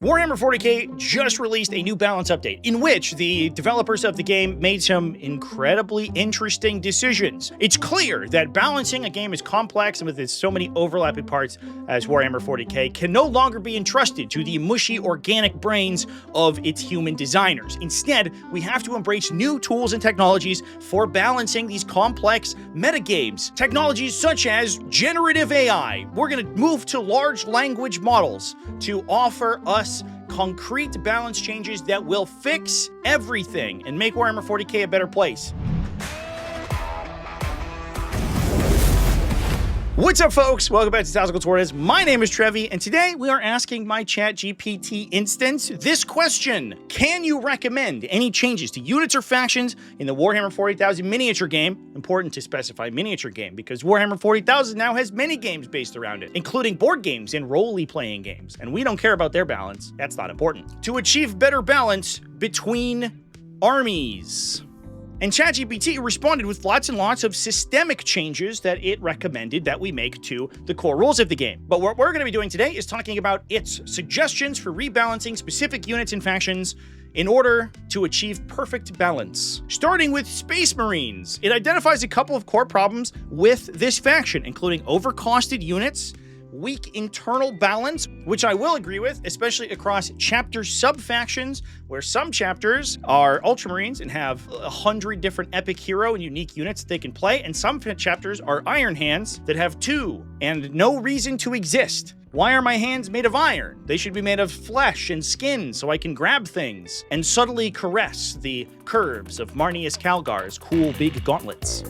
Warhammer 40k just released a new balance update in which the developers of the game made some incredibly interesting decisions. It's clear that balancing a game as complex and with so many overlapping parts as Warhammer 40k can no longer be entrusted to the mushy organic brains of its human designers. Instead, we have to embrace new tools and technologies for balancing these complex metagames. Technologies such as generative AI. We're going to move to large language models to offer us concrete balance changes that will fix everything and make Warhammer 40k a better place. What's up, folks? Welcome back to TacticalTortoise. My name is Trevi, and today we are asking my chat GPT instance this question. Can you recommend any changes to units or factions in the Warhammer 40,000 miniature game? Important to specify miniature game, because Warhammer 40,000 now has many games based around it, including board games and role-playing games, and we don't care about their balance. That's not important. To achieve better balance between armies. And ChatGPT responded with lots and lots of systemic changes that it recommended that we make to the core rules of the game. But what we're going to be doing today is talking about its suggestions for rebalancing specific units and factions in order to achieve perfect balance. Starting with Space Marines, it identifies a couple of core problems with this faction, including overcosted units, weak internal balance, which I will agree with, especially across chapter sub-factions, where some chapters are Ultramarines and have 100 different epic hero and unique units that they can play, and some chapters are Iron Hands that have 2 and no reason to exist. Why are my hands made of iron? They should be made of flesh and skin so I can grab things and subtly caress the curves of Marneus Calgar's cool big gauntlets.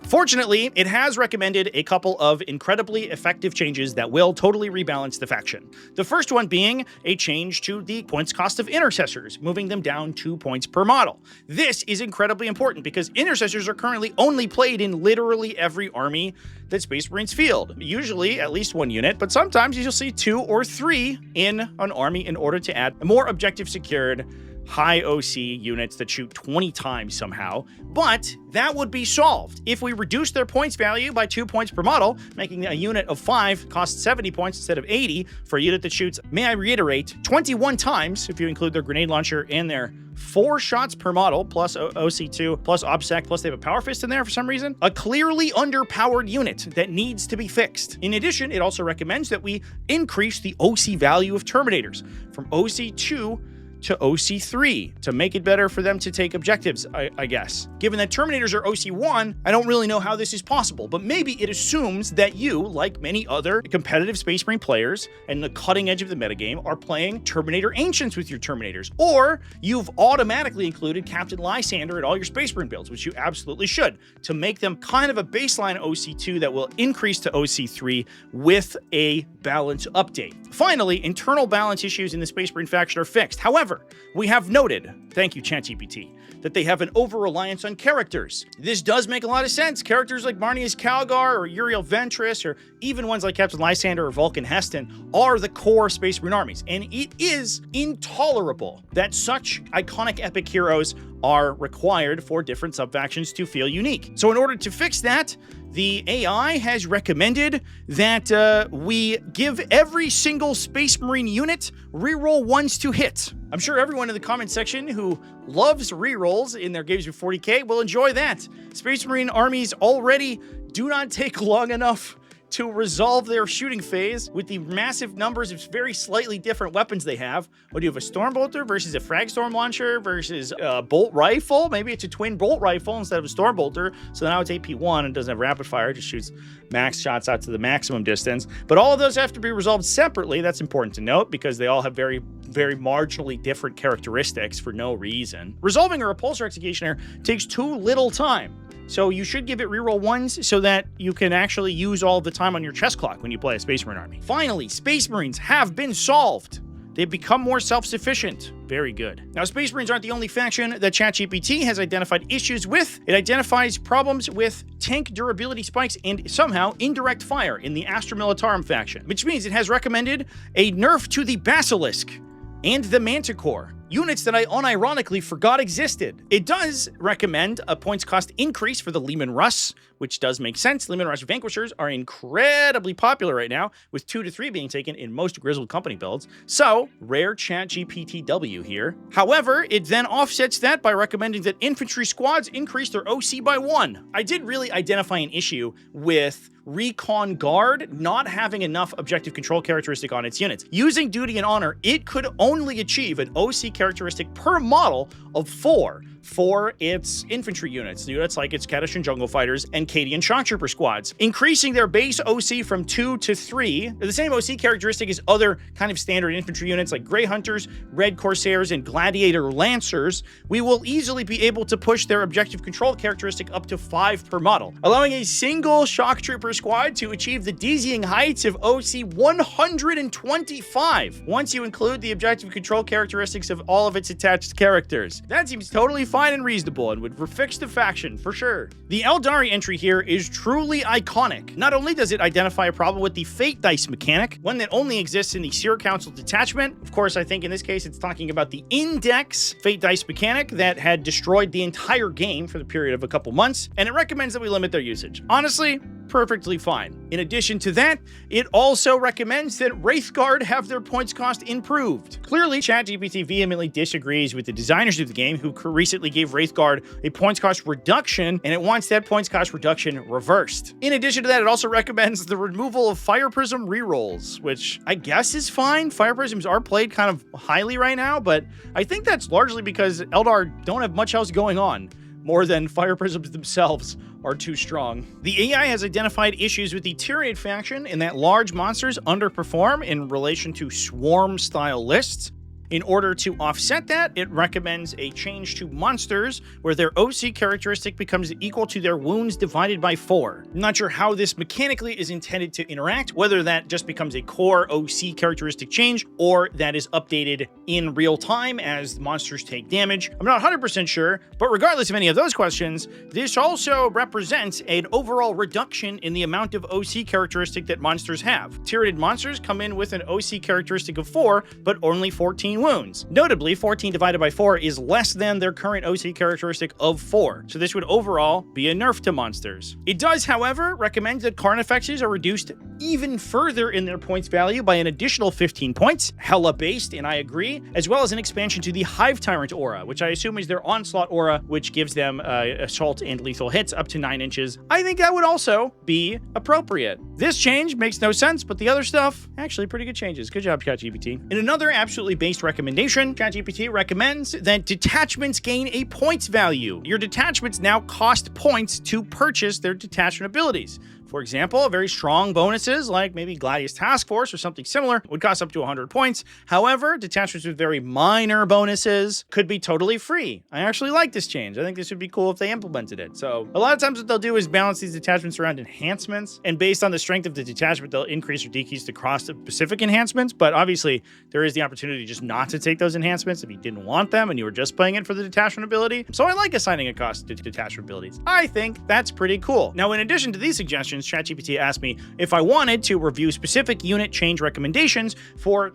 Fortunately, it has recommended a couple of incredibly effective changes that will totally rebalance the faction. The first one being a change to the points cost of intercessors, moving them down 2 points per model. This is incredibly important because intercessors are currently only played in literally every army that Space Marines field. Usually at least 1 unit, but sometimes you'll see 2 or 3 in an army in order to add a more objective secured high OC units that shoot 20 times somehow, but that would be solved if we reduce their points value by 2 points per model, making a unit of 5 cost 70 points instead of 80 for a unit that shoots, may I reiterate, 21 times if you include their grenade launcher and their 4 shots per model, plus OC2, plus OBSEC, plus they have a Power Fist in there for some reason. A clearly underpowered unit that needs to be fixed. In addition, it also recommends that we increase the OC value of Terminators from OC2 to OC3 to make it better for them to take objectives, I guess. Given that Terminators are OC1, I don't really know how this is possible, but maybe it assumes that you, like many other competitive Space Marine players and the cutting edge of the metagame, are playing Terminator Ancients with your Terminators, or you've automatically included Captain Lysander in all your Space Marine builds, which you absolutely should, to make them kind of a baseline OC2 that will increase to OC3 with a balance update. Finally, internal balance issues in the Space Marine faction are fixed. However, we have noted, thank you ChatGPT, that they have an over-reliance on characters. This does make a lot of sense. Characters like Marneus Calgar or Uriel Ventress, or even ones like Captain Lysander or Vulcan Heston, are the core Space Marine armies, and it is intolerable that such iconic epic heroes are required for different sub-factions to feel unique. So in order to fix that, the AI has recommended that we give every single Space Marine unit reroll 1s to hit. I'm sure everyone in the comment section who loves rerolls in their games with 40k will enjoy that. Space Marine armies already do not take long enough to resolve their shooting phase with the massive numbers of very slightly different weapons they have. What do you have, a Stormbolter versus a Frag Storm Launcher versus a Bolt Rifle? Maybe it's a twin Bolt Rifle instead of a Stormbolter, so now it's AP1 and doesn't have rapid fire, just shoots max shots out to the maximum distance. But all of those have to be resolved separately. That's important to note because they all have very marginally different characteristics for no reason. Resolving a Repulsor Executioner takes too little time. So you should give it reroll 1s so that you can actually use all of the time on your chess clock when you play a Space Marine army. Finally, Space Marines have been solved. They've become more self-sufficient. Very good. Now, Space Marines aren't the only faction that ChatGPT has identified issues with. It identifies problems with tank durability spikes and somehow indirect fire in the Astra Militarum faction, which means it has recommended a nerf to the Basilisk. and the Manticore, units that I unironically forgot existed. It does recommend a points cost increase for the Leman Russ, which does make sense. Leman Russ Vanquishers are incredibly popular right now, with 2 to 3 being taken in most Grizzled Company builds. So, rare ChatGPT here. However, it then offsets that by recommending that infantry squads increase their OC by 1. I did really identify an issue with Recon Guard not having enough objective control characteristic on its units. Using Duty and Honor, it could only achieve an OC characteristic per model of 4 for its infantry units like its Kadashan Jungle Fighters and Cadian Shock Trooper squads, increasing their base OC from 2 to 3. The same OC characteristic as other kind of standard infantry units like Grey Hunters, Red Corsairs, and Gladiator Lancers. We will easily be able to push their objective control characteristic up to 5 per model, allowing a single Shock Trooper squad to achieve the dizzying heights of OC 125 once you include the objective control characteristics of all of its attached characters. That seems totally fine and reasonable and would fix the faction for sure. The Aeldari entry here is truly iconic. Not only does it identify a problem with the Fate Dice mechanic, one that only exists in the Seer Council Detachment. Of course, I think in this case it's talking about the Index Fate Dice mechanic that had destroyed the entire game for the period of a couple months, and it recommends that we limit their usage. Honestly, perfectly fine. In addition to that, it also recommends that Wraithguard have their points cost improved. Clearly, ChatGPT vehemently disagrees with the designers of the game who recently gave Wraithguard a points cost reduction, and it wants that points cost reduction reversed. In addition to that, it also recommends the removal of Fire Prism rerolls, which I guess is fine. Fire Prisms are played kind of highly right now, but I think that's largely because Eldar don't have much else going on, more than Fire Prisms themselves are too strong. The AI has identified issues with the Tyranid faction in that large monsters underperform in relation to swarm-style lists. In order to offset that, it recommends a change to monsters where their OC characteristic becomes equal to their wounds divided by 4. I'm not sure how this mechanically is intended to interact, whether that just becomes a core OC characteristic change or that is updated in real time as monsters take damage. I'm not 100% sure, but regardless of any of those questions, this also represents an overall reduction in the amount of OC characteristic that monsters have. Tyranid monsters come in with an OC characteristic of 4, but only 14 wounds. Notably, 14 divided by 4 is less than their current OC characteristic of 4, so this would overall be a nerf to monsters. It does, however, recommend that Carnifexes are reduced even further in their points value by an additional 15 points, hella based, and I agree, as well as an expansion to the Hive Tyrant aura, which I assume is their Onslaught aura, which gives them assault and lethal hits up to 9 inches. I think that would also be appropriate. This change makes no sense, but the other stuff, actually pretty good changes. Good job, ChatGPT. In another absolutely based recommendation, ChatGPT recommends that detachments gain a points value. Your detachments now cost points to purchase their detachment abilities. For example, very strong bonuses like maybe Gladius Task Force or something similar would cost up to 100 points. However, detachments with very minor bonuses could be totally free. I actually like this change. I think this would be cool if they implemented it. So a lot of times what they'll do is balance these detachments around enhancements, and based on the strength of the detachment, they'll increase or decrease the cost of specific enhancements. But obviously, there is the opportunity just not to take those enhancements if you didn't want them and you were just playing it for the detachment ability. So I like assigning a cost to detachment abilities. I think that's pretty cool. Now, in addition to these suggestions, ChatGPT asked me if I wanted to review specific unit change recommendations for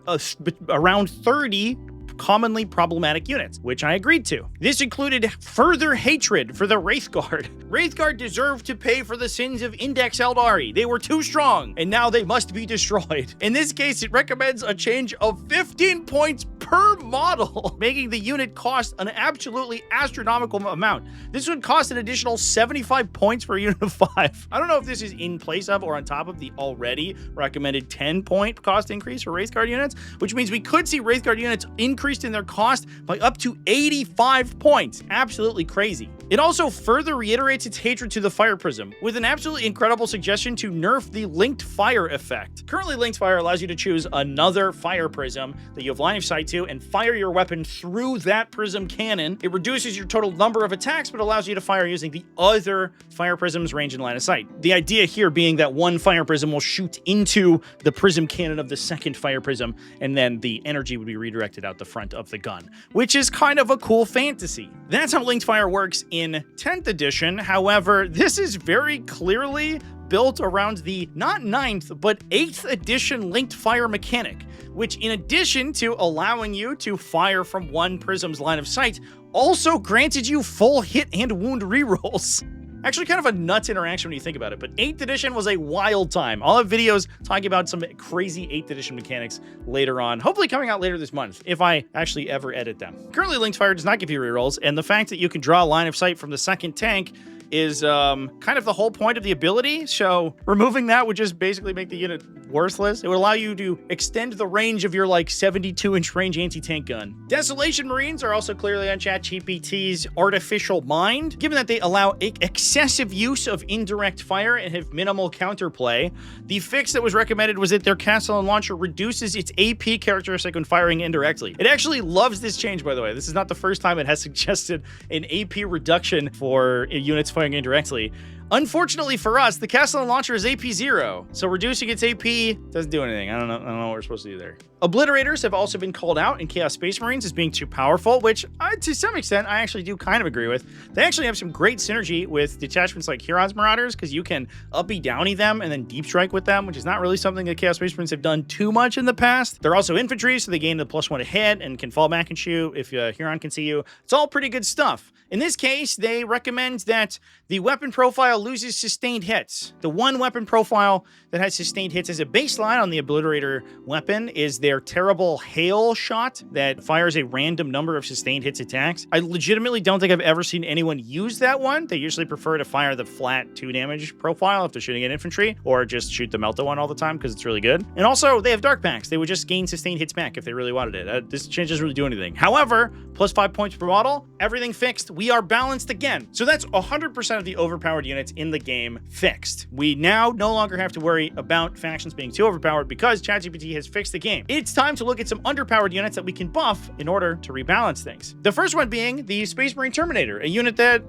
around 30 commonly problematic units, which I agreed to. This included further hatred for the Wraithguard. Wraithguard deserved to pay for the sins of Index Aeldari. They were too strong, and now they must be destroyed. In this case, it recommends a change of 15 points per model, making the unit cost an absolutely astronomical amount. This would cost an additional 75 points for a unit of 5. I don't know if this is in place of or on top of the already recommended 10-point cost increase for Wraithguard units, which means we could see Wraithguard units increased in their cost by up to 85 points. Absolutely crazy. It also further reiterates its hatred to the Fire Prism, with an absolutely incredible suggestion to nerf the Linked Fire effect. Currently, Linked Fire allows you to choose another Fire Prism that you have line of sight to and fire your weapon through that Prism cannon. It reduces your total number of attacks, but allows you to fire using the other Fire Prism's range and line of sight. The idea here being that one Fire Prism will shoot into the Prism cannon of the second Fire Prism, and then the energy would be redirected out the front of the gun, which is kind of a cool fantasy. That's how Linked Fire works in 10th edition. However, this is very clearly built around the not 9th, but 8th edition linked fire mechanic, which in addition to allowing you to fire from one prism's line of sight, also granted you full hit and wound rerolls. Actually kind of a nuts interaction when you think about it, but 8th edition was a wild time. I'll have videos talking about some crazy 8th edition mechanics later on, hopefully coming out later this month, if I actually ever edit them. Currently, linked fire does not give you rerolls, and the fact that you can draw a line of sight from the second tank is kind of the whole point of the ability, so removing that would just basically make the unit worthless. It would allow you to extend the range of your, like, 72-inch range anti-tank gun. Desolation Marines are also clearly on ChatGPT's artificial mind, given that they allow excessive use of indirect fire and have minimal counterplay. The fix that was recommended was that their castle and launcher reduces its AP characteristic when firing indirectly. It actually loves this change, by the way. This is not the first time it has suggested an AP reduction for units firing indirectly. Unfortunately for us, the castle and launcher is AP 0, so reducing its AP doesn't do anything. I don't know what we're supposed to do there. Obliterators have also been called out in Chaos Space Marines as being too powerful, which to some extent I actually do kind of agree with. They actually have some great synergy with detachments like Huron's Marauders, because you can uppy downy them and then deep strike with them, which is not really something that Chaos Space Marines have done too much in the past. They're also infantry, so they gain the +1 to hit and can fall back and shoot if Huron can see you. It's all pretty good stuff. In this case, they recommend that the weapon profile loses sustained hits. The one weapon profile that has sustained hits as a baseline on the Obliterator weapon is their terrible hail shot that fires a random number of sustained hits attacks. I legitimately don't think I've ever seen anyone use that one. They usually prefer to fire the flat 2 damage profile if they're shooting at infantry, or just shoot the Melta one all the time because it's really good. And also, they have Dark Packs. They would just gain sustained hits back if they really wanted it. This change doesn't really do anything. However, +5 points per model, everything fixed. We are balanced again. So that's 100% of the overpowered units in the game fixed. We now no longer have to worry about factions being too overpowered because ChatGPT has fixed the game. It's time to look at some underpowered units that we can buff in order to rebalance things. The first one being the Space Marine Terminator, a unit that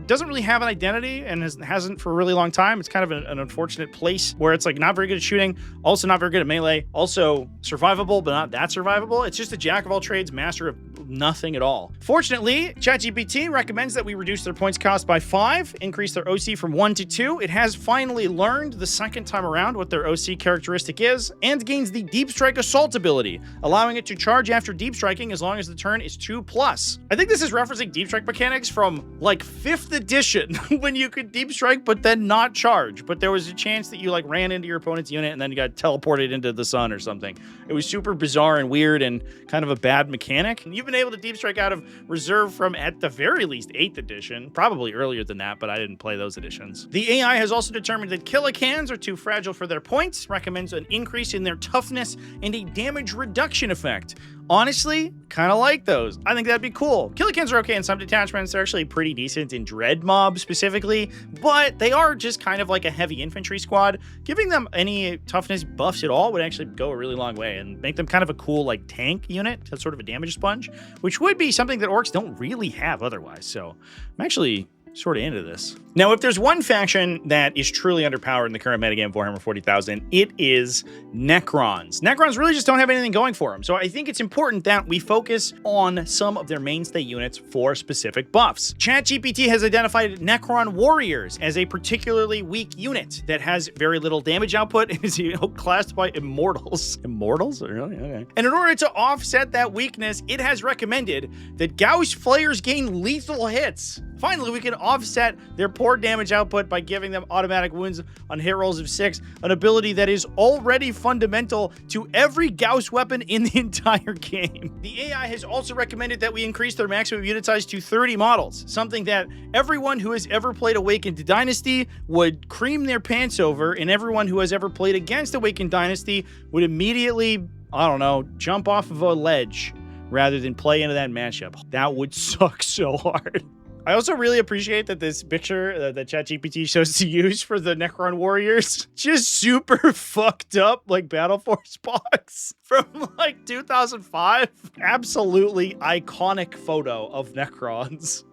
doesn't really have an identity and hasn't for a really long time. It's kind of an unfortunate place where it's like not very good at shooting, also not very good at melee, also survivable, but not that survivable. It's just a jack of all trades, master of nothing at all. Fortunately, ChatGPT recommends that we reduce their points cost by 5, increase their OC from 1 to 2. It has finally learned the second time around what their OC characteristic is, and gains the Deep Strike Assault ability, allowing it to charge after deep striking as long as the turn is 2+. I think this is referencing deep strike mechanics from like 5th edition when you could deep strike but then not charge, but there was a chance that you like ran into your opponent's unit and then you got teleported into the sun or something. It was super bizarre and weird and kind of a bad mechanic. And you've been able to deep strike out of reserve from at the very least 8th edition, probably earlier than that, but I didn't play those editions. The AI has also determined that Killicans are too fragile for their points, recommends an increase in their toughness and a damage reduction effect. Honestly, kind of like those. I think that'd be cool. Killicans are okay in some detachments. They're actually pretty decent in Dread Mob specifically, but they are just kind of like a heavy infantry squad. Giving them any toughness buffs at all would actually go a really long way and make them kind of a cool like tank unit. That's sort of a damage sponge, which would be something that orcs don't really have otherwise. So I'm actually sort of into this. Now, if there's one faction that is truly underpowered in the current metagame of Warhammer 40,000, it is Necrons. Necrons really just don't have anything going for them, so I think it's important that we focus on some of their mainstay units for specific buffs. ChatGPT has identified Necron Warriors as a particularly weak unit that has very little damage output and is classed by Immortals. Immortals? Really? Okay. And in order to offset that weakness, it has recommended that Gauss Flayers gain lethal hits. Finally, we can offset their poor damage output by giving them automatic wounds on hit rolls of 6, an ability that is already fundamental to every Gauss weapon in the entire game. The AI has also recommended that we increase their maximum unit size to 30 models, something that everyone who has ever played Awakened Dynasty would cream their pants over, and everyone who has ever played against Awakened Dynasty would immediately, I don't know, jump off of a ledge rather than play into that matchup. That would suck so hard. I also really appreciate that this picture that ChatGPT shows to use for the Necron Warriors, just super fucked up, like Battle Force box from like 2005. Absolutely iconic photo of Necrons.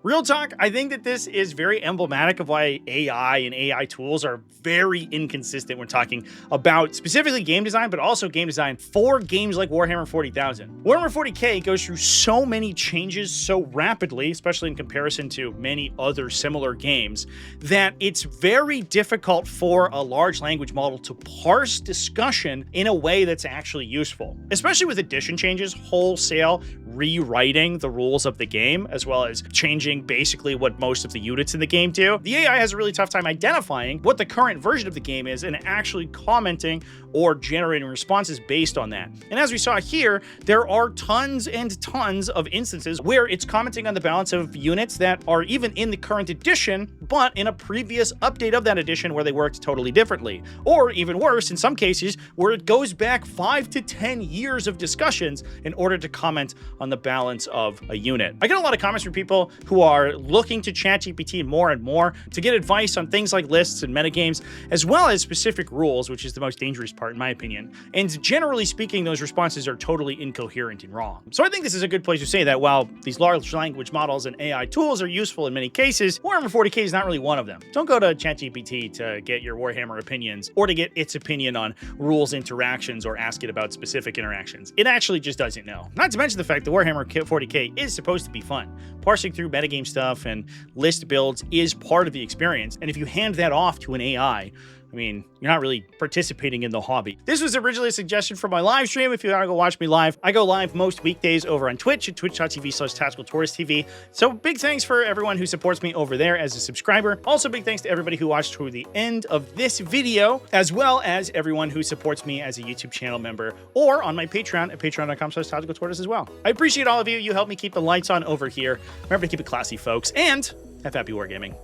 Real talk, I think that this is very emblematic of why AI and AI tools are very inconsistent when talking about specifically game design, but also game design for games like Warhammer 40,000. Warhammer 40K goes through so many changes so rapidly, especially in comparison to many other similar games, that it's very difficult for a large language model to parse discussion in a way that's actually useful, especially with edition changes, wholesale rewriting the rules of the game, as well as changing basically what most of the units in the game do. The AI has a really tough time identifying what the current version of the game is and actually commenting or generating responses based on that. And as we saw here, there are tons and tons of instances where it's commenting on the balance of units that are even in the current edition, but in a previous update of that edition where they worked totally differently. Or even worse, in some cases, where it goes back 5 to 10 years of discussions in order to comment on the balance of a unit. I get a lot of comments from people who are looking to ChatGPT more and more to get advice on things like lists and metagames, as well as specific rules, which is the most dangerous part in my opinion. And generally speaking, those responses are totally incoherent and wrong. So I think this is a good place to say that while these large language models and AI tools are useful in many cases, Warhammer 40K is not really one of them. Don't go to ChatGPT to get your Warhammer opinions or to get its opinion on rules interactions or ask it about specific interactions. It actually just doesn't know. Not to mention the fact that Warhammer 40K is supposed to be fun. Parsing through metagame stuff and list builds is part of the experience, and if you hand that off to an AI, I mean, you're not really participating in the hobby. This was originally a suggestion for my live stream. If you want to go watch me live, I go live most weekdays over on Twitch at twitch.tv/TacticalTortoise. So big thanks for everyone who supports me over there as a subscriber. Also big thanks to everybody who watched through the end of this video, as well as everyone who supports me as a YouTube channel member or on my Patreon at patreon.com/TacticalTortoise as well. I appreciate all of you. You help me keep the lights on over here. Remember to keep it classy, folks, and have happy wargaming.